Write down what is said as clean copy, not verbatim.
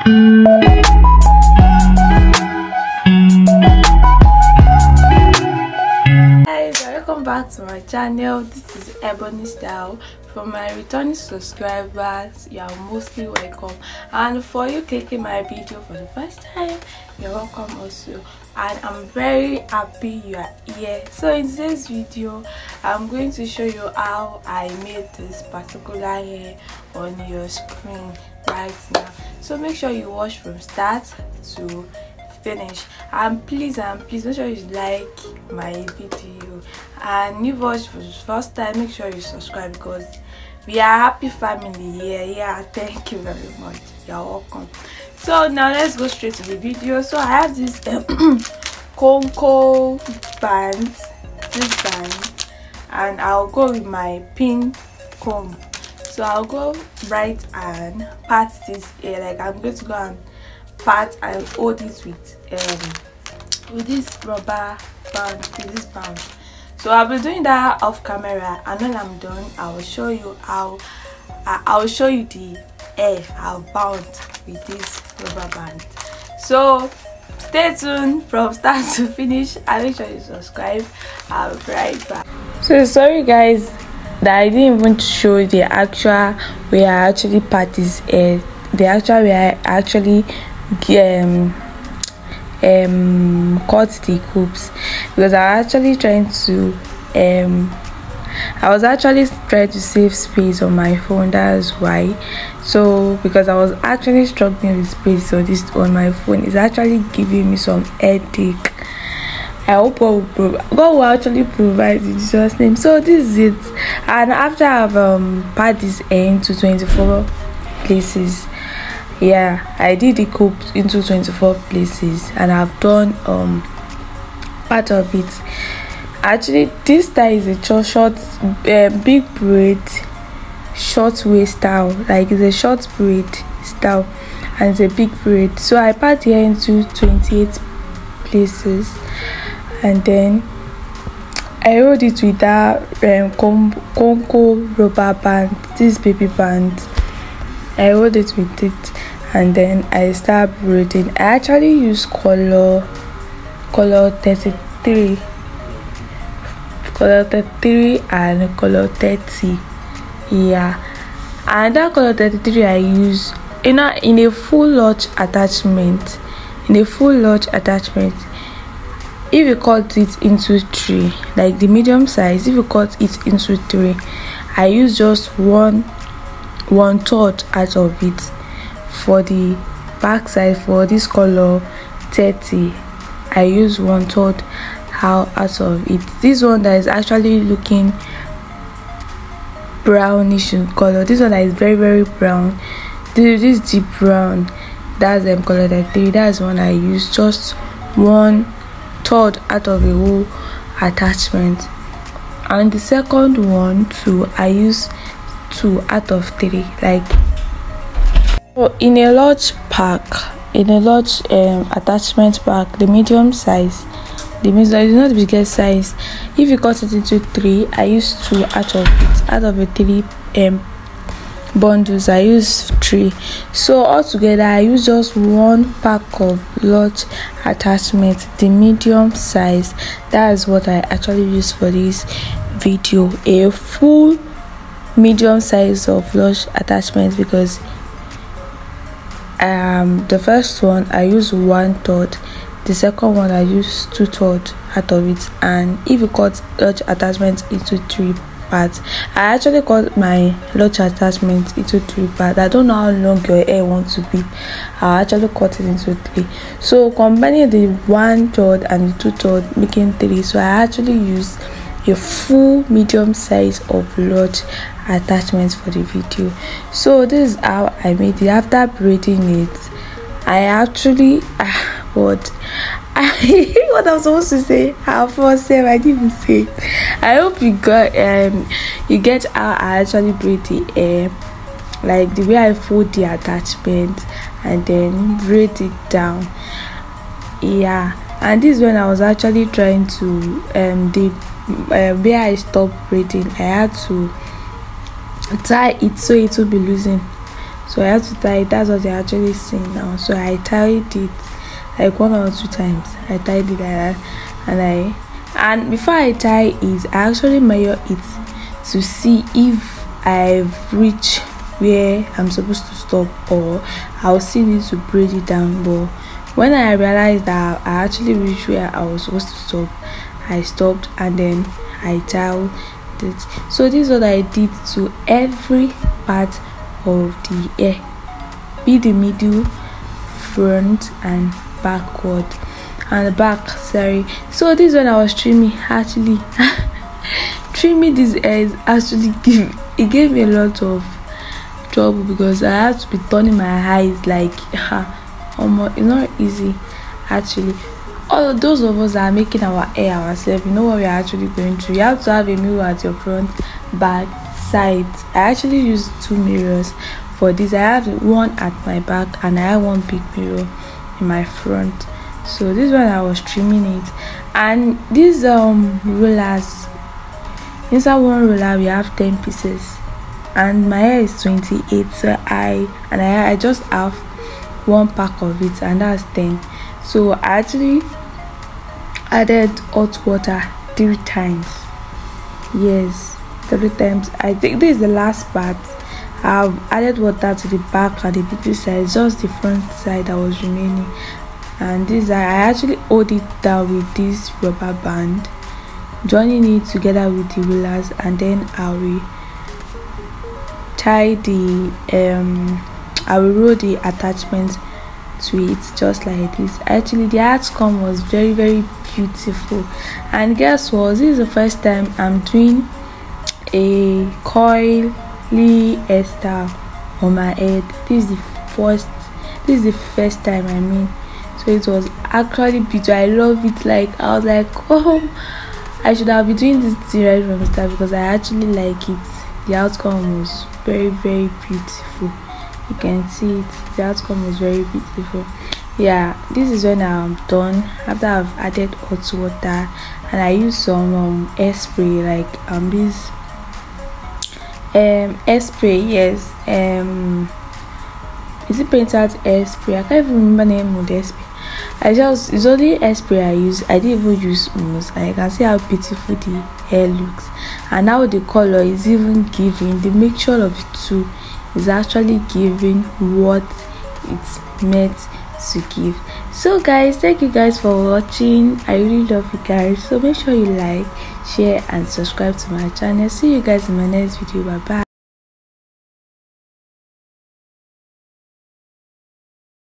Guys, welcome back to my channel. This is Ebony Style. For my returning subscribers, you are mostly welcome, and for you clicking my video for the first time, you're welcome also. And I'm very happy you are here. So in today's video, I'm going to show you how I made this particular hair on your screen right now. So make sure you watch from start to finish, and please make sure you like my video, and you watch for the first time, make sure you subscribe because we are a happy family here. Yeah, thank you very much, you're welcome. So now let's go straight to the video. So I have this Conco band, this band, and I'll go with my pin comb. So I'll go right and part this hair, like I'm going to go and part and hold it with this rubber band, with this band. So I'll be doing that off camera, and when I'm done, I will show you how I'll show you the hair I'll bound with this rubber band. So stay tuned from start to finish, and make sure you subscribe. I'll be right back. So sorry guys that I didn't even show the actual way I actually part this hair, the actual way I actually cut the coops, because I was actually trying to save space on my phone. That's why. So because I was actually struggling with space on my phone, it's actually giving me some headache. I hope God will actually provide in Jesus' name. So this is it, and after I've part this hair into 24 places. Yeah, I did the coop into 24 places, and I've done part of it. Actually, this style is a short big braid, short waist style. Like it's a short braid style and it's a big braid. So I part here into 28 places, and then I rolled it with that Conco rubber band, this baby band. I rolled it with it, and then I start braiding. I actually use color 33 and color 30. Yeah, and that color 33 I use in a full large attachment. If you cut it into 3, like the medium size, if you cut it into 3, I use just one third out of it. For the back side, for this color 30, I use 1/3 out of it. This one that is actually looking brownish in color, this one that is very brown, this deep brown, that's color 33. That's one I use just 1/3 out of the whole attachment. And the second one too, I use 2 out of 3. Like in a large attachment pack, the medium size, is not the biggest size. If you cut it into 3, I use 2 out of it. Out of the 3 bundles, I use 3. So altogether, I use just 1 pack of large attachment, the medium size. That is what I actually use for this video, a full medium size of large attachment, because the first one I use 1/3, the second one I use 2/3 out of it. And if you cut large attachment into 3 parts, I actually cut my large attachment into 3 parts. I don't know how long your hair wants to be. I actually cut it into 3. So combining the 1/3 and the 2/3, making 3. So I actually use a full medium size of large attachments for the video. So this is how I made it. After braiding it, I actually what I'm supposed to say, I didn't even say it. I hope you got you get how I actually braid the hair, like the way I fold the attachment and then braid it down. Yeah, and this is when I was actually trying to where I stopped braiding, I had to tie it so it will be losing. so I had to tie it. That's what they're actually saying now. So I tied it like 1 or 2 times. I tied it like that, and before I tie it, I actually measure it to see if I've reached where I'm supposed to stop, or I'll still need to braid it down. But when I realized that I actually reached where I was supposed to stop, I stopped and then I tied it. So this is what I did to every part of the hair, be the middle, front and backward, and the back, sorry. So this when I was trimming, actually trimming this hair is actually gave me a lot of trouble, because I had to be turning my eyes like it's not easy actually. All of those of us that are making our hair ourselves, you know what we are actually going through. You have to have a mirror at your front, back, sides. I actually use 2 mirrors for this. I have one at my back and I have one big mirror in my front. So this one I was trimming it, and these rollers, inside one roller we have 10 pieces, and my hair is 28, so I just have 1 pack of it, and that's 10. So I actually added hot water 3 times. Yes, 3 times. I think this is the last part. I've added water to the back and the middle side, just the front side that was remaining. And this I actually hold it down with this rubber band, joining it together with the rollers, and then I will tie the I will roll the attachment to it just like this. Actually the outcome was very, very beautiful. And guess what, this is the first time I'm doing a coily hairstyle on my head. This is the first time, I mean. So it was actually beautiful. I love it. Like I was like, oh, I should have been doing this thing right from the start, because I actually like it. The outcome was very, very beautiful. You can see it. The outcome was very beautiful. Yeah, this is when I'm done after I've added hot water, and I use some hairspray, like this hairspray. Yes, is it painted hairspray? I can't even remember the name of the hairspray. It's only hairspray I use. I didn't even use mousse, and you can see how beautiful the hair looks, and now the color is even giving. The mixture of the two is actually giving what it's meant to give. So guys, thank you guys for watching. I really love you guys, so make sure you like, share and subscribe to my channel. See you guys in my next video. Bye bye.